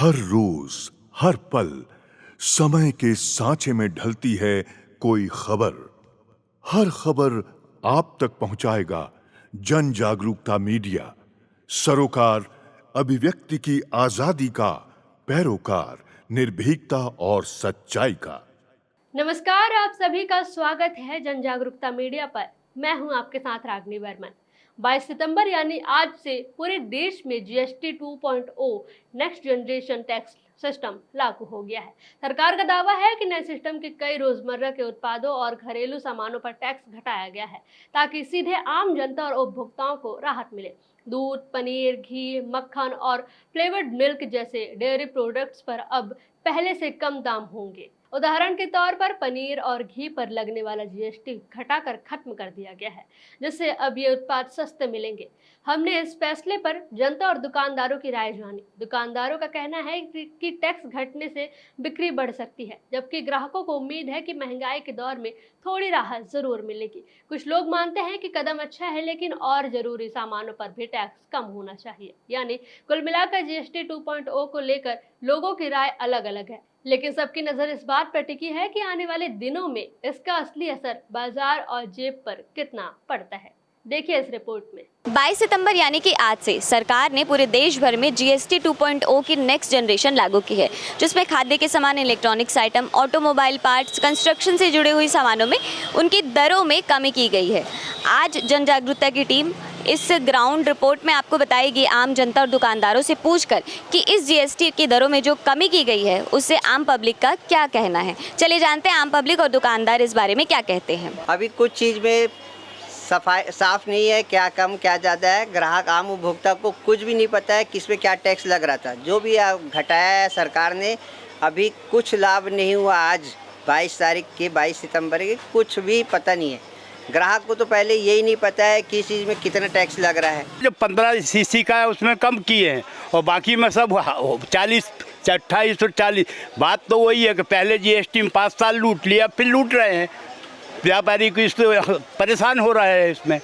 हर रोज हर पल समय के सांचे में ढलती है कोई खबर। हर खबर आप तक पहुंचाएगा जन जागरूकता मीडिया, सरोकार अभिव्यक्ति की आजादी का पैरोकार, निर्भीकता और सच्चाई का। नमस्कार, आप सभी का स्वागत है जन जागरूकता मीडिया पर। मैं हूं आपके साथ रागनी वर्मन। 22 सितंबर यानी आज से पूरे देश में GST 2.0 next generation tax system लागू हो गया है। सरकार का दावा है कि नए सिस्टम के कई रोजमर्रा के उत्पादों और घरेलू सामानों पर टैक्स घटाया गया है ताकि सीधे आम जनता और उपभोक्ताओं को राहत मिले। दूध, पनीर, घी, मक्खन और फ्लेवर्ड मिल्क जैसे डेयरी प्रोडक्ट्स पर अब पहले से कम दाम होंगे। उदाहरण के तौर पर पनीर और घी पर लगने वाला GST घटाकर खत्म कर दिया गया है, जिससे अब ये उत्पाद सस्ते मिलेंगे। हमने इस फैसले पर जनता और दुकानदारों की राय जानी। दुकानदारों का कहना है कि टैक्स घटने से बिक्री बढ़ सकती है, जबकि ग्राहकों को उम्मीद है कि महंगाई के दौर में थोड़ी राहत जरूर मिलेगी। कुछ लोग मानते हैं कि कदम अच्छा है, लेकिन और जरूरी सामानों पर भी टैक्स कम होना चाहिए। यानी कुल मिलाकर GST 2.0 को लेकर लोगों की राय अलग अलग है, लेकिन सबकी नजर इस बात पर टिकी है कि आने वाले दिनों में इसका असली असर बाजार और जेब पर कितना पड़ता है। देखिए इस रिपोर्ट में। 22 सितंबर यानी कि आज से सरकार ने पूरे देश भर में GST 2.0 की नेक्स्ट जनरेशन लागू की है, जिसमें खाद्य के सामान, electronics item, automobile parts, construction से जुड़ी हुई सामानों में उनकी दरों में कमी की गई है। आज जन जागरूकता की टीम इस ग्राउंड रिपोर्ट में आपको बताएगी आम जनता और दुकानदारों से पूछकर कि इस GST की दरों में जो कमी की गई है उससे आम पब्लिक का क्या कहना है। चलिए जानते हैं आम पब्लिक और दुकानदार इस बारे में क्या कहते हैं। अभी कुछ चीज़ में सफाई साफ नहीं है, क्या कम क्या ज़्यादा है। ग्राहक आम उपभोक्ता को कुछ भी नहीं पता है किस पे क्या टैक्स लग रहा था। जो भी घटाया है सरकार ने, अभी कुछ लाभ नहीं हुआ। आज 22 तारीख के 22 सितंबर के कुछ भी पता नहीं है। ग्राहक को तो पहले यही नहीं पता है किस चीज़ में कितना टैक्स लग रहा है। जो 15 सीसी का है उसमें कम किए हैं और बाकी में सब 40 28 और 40। बात तो वही है कि पहले GST में 5 साल लूट लिया, फिर लूट रहे हैं। व्यापारी को इससे परेशान हो रहा है इसमें,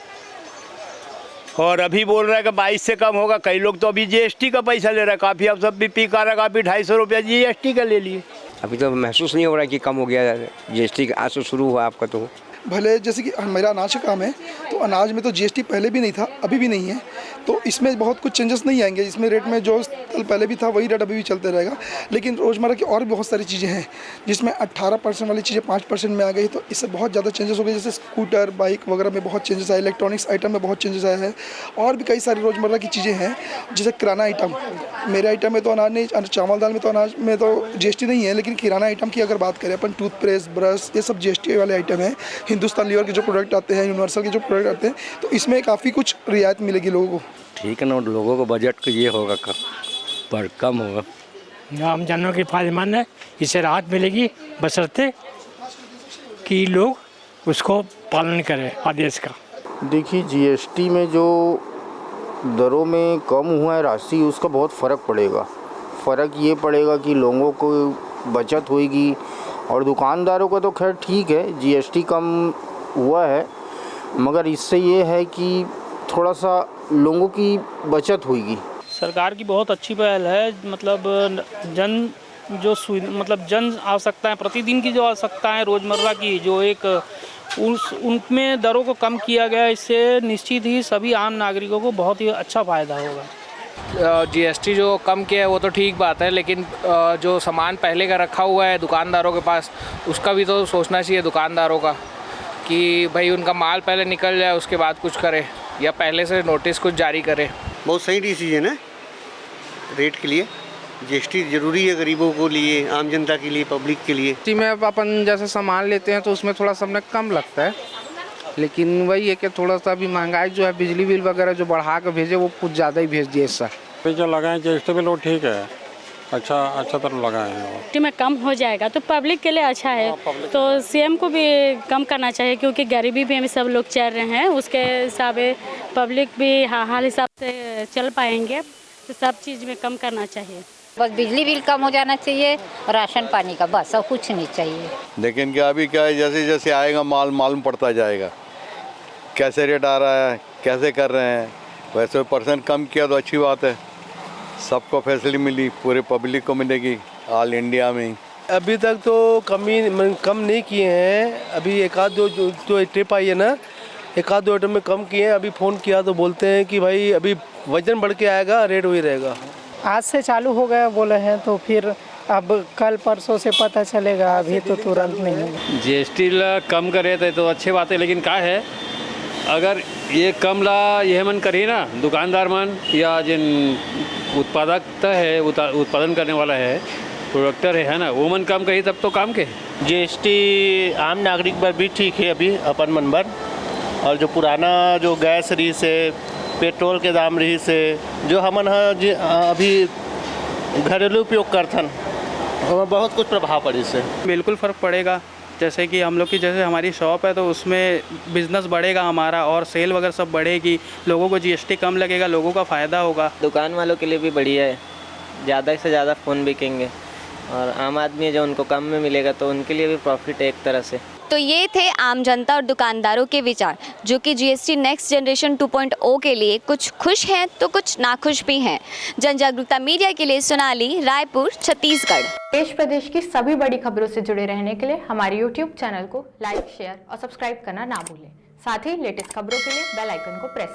और अभी बोल रहा है कि 22 से कम होगा। कई लोग तो अभी GST का पैसा ले रहा है। काफ़ी अब सब भी पी रहा, काफ़ी 250 रुपया GST का ले लिए। अभी तो महसूस नहीं हो रहा है कि कम हो गया है। GST आज से शुरू हुआ आपका, तो भले जैसे कि मेरा अनाज का काम है, तो अनाज में तो GST पहले भी नहीं था, अभी भी नहीं है, तो इसमें बहुत कुछ चेंजेस नहीं आएंगे। इसमें रेट में जो कल पहले भी था वही रेट अभी भी चलते रहेगा। लेकिन रोज़मर्रा की और भी बहुत सारी चीज़ें हैं जिसमें 18% वाली चीज़ें 5% में आ गई, तो इससे बहुत ज़्यादा चेंजेस हो गए। जैसे स्कूटर, बाइक वगैरह में बहुत चेंजेस आए, इलेक्ट्रॉनिक्स आइटम में बहुत चेंजेस आए हैं, और भी कई सारी रोज़मर्रा की चीज़ें हैं। जैसे किराना आइटम, मेरे आइटम में तो अनाज नहीं, चावल दाल में तो अनाज में तो GST नहीं है, लेकिन किराना आइटम की अगर बात करें अपन, टूथपेस्ट, ब्रश, ये सब GST वाले आइटम हैं। हिंदुस्तान लीवर के जो प्रोडक्ट आते हैं, यूनिवर्सल के जो प्रोडक्ट आते हैं, तो इसमें काफ़ी कुछ रियायत मिलेगी लोगों को। ठीक है ना, लोगों को बजट को ये होगा पर कम होगा। आम जनों के फायदेमंद है, इससे राहत मिलेगी, बशर्ते कि लोग उसको पालन करें आदेश का। देखिए, GST में जो दरों में कम हुआ है राशि, उसका बहुत फ़र्क पड़ेगा। फ़र्क ये पड़ेगा कि लोगों को बचत होगी, और दुकानदारों का तो खैर ठीक है, GST कम हुआ है, मगर इससे ये है कि थोड़ा सा लोगों की बचत होगी। सरकार की बहुत अच्छी पहल है। मतलब जन आवश्यकताएं, प्रतिदिन की जो आवश्यकताएं रोज़मर्रा की, जो एक उनमें दरों को कम किया गया, इससे निश्चित ही सभी आम नागरिकों को बहुत ही अच्छा फ़ायदा होगा। GST जो कम किया है वो तो ठीक बात है, लेकिन जो सामान पहले का रखा हुआ है दुकानदारों के पास, उसका भी तो सोचना चाहिए दुकानदारों का कि भाई उनका माल पहले निकल जाए, उसके बाद कुछ करे, या पहले से नोटिस कुछ जारी करे। बहुत सही डिसीजन है रेट के लिए। GST ज़रूरी है गरीबों को लिए, आम जनता के लिए, पब्लिक के लिए। जी, में अपन जैसे सामान लेते हैं तो उसमें थोड़ा सा हमें कम लगता है, लेकिन वही है कि थोड़ा सा भी महंगाई जो है, बिजली बिल वगैरह जो बढ़ा कर भेजे वो कुछ ज़्यादा ही भेज दिए इस साल। जो लगाएं GST बिल वो ठीक है, अच्छा तरह लगाए हैं। में कम हो जाएगा तो पब्लिक के लिए अच्छा है। तो CM को भी कम करना चाहिए, क्योंकि गरीबी भी हमें सब लोग चल रहे हैं, उसके हिसाब से पब्लिक भी हाल हिसाब से चल पाएंगे, तो सब चीज़ में कम करना चाहिए। बस बिजली बिल कम हो जाना चाहिए, राशन पानी का, बस और कुछ नहीं चाहिए। लेकिन क्या अभी क्या है, जैसे जैसे आएगा माल मालूम पड़ता जाएगा कैसे रेट आ रहा है, कैसे कर रहे हैं। वैसे % कम किया तो अच्छी बात है। सबको फैसिलिटी मिली, पूरे पब्लिक को मिलेगी ऑल इंडिया में। अभी तक तो कम नहीं किए हैं। अभी एक आध जो ट्रिप आई है ना, एक आध दो आइटम में कम किए हैं। अभी फ़ोन किया तो बोलते हैं कि भाई अभी वजन बढ़ के आएगा, रेट वही रहेगा। आज से चालू हो गया बोले हैं, तो फिर अब कल परसों से पता चलेगा, अभी तो तुरंत नहीं। जीएसटी कम करे तो अच्छी बात है, लेकिन क्या है अगर ये कम ला यह मन करिए ना दुकानदार मन या जिन उत्पादकता है उत्पादन करने वाला है प्रोडक्टर है ना, वो मन कम कही तब तो काम के। जीएसटी आम नागरिक पर भी ठीक है अभी अपन मन पर, और जो पुराना जो गैस रही से पेट्रोल के दाम रही से जो हमन अभी घरेलू उपयोग करथन बहुत कुछ प्रभाव पड़ी से। बिल्कुल फ़र्क पड़ेगा। जैसे कि हम लोग की जैसे हमारी शॉप है तो उसमें बिज़नेस बढ़ेगा हमारा और सेल वगैरह सब बढ़ेगी, लोगों को जीएसटी कम लगेगा, लोगों का फ़ायदा होगा। दुकान वालों के लिए भी बढ़िया है, ज़्यादा से ज़्यादा फ़ोन बिकेंगे और आम आदमी जो उनको कम में मिलेगा तो उनके लिए भी प्रॉफिट है एक तरह से। तो ये थे आम जनता और दुकानदारों के विचार, जो कि जीएसटी नेक्स्ट जनरेशन 2.0 के लिए कुछ खुश हैं तो कुछ नाखुश भी हैं। जन जागरूकता मीडिया के लिए सोनाली, रायपुर, छत्तीसगढ़। देश प्रदेश की सभी बड़ी खबरों से जुड़े रहने के लिए हमारे YouTube चैनल को लाइक, शेयर और सब्सक्राइब करना ना भूलें। साथ ही लेटेस्ट खबरों के लिए बेल आइकन को प्रेस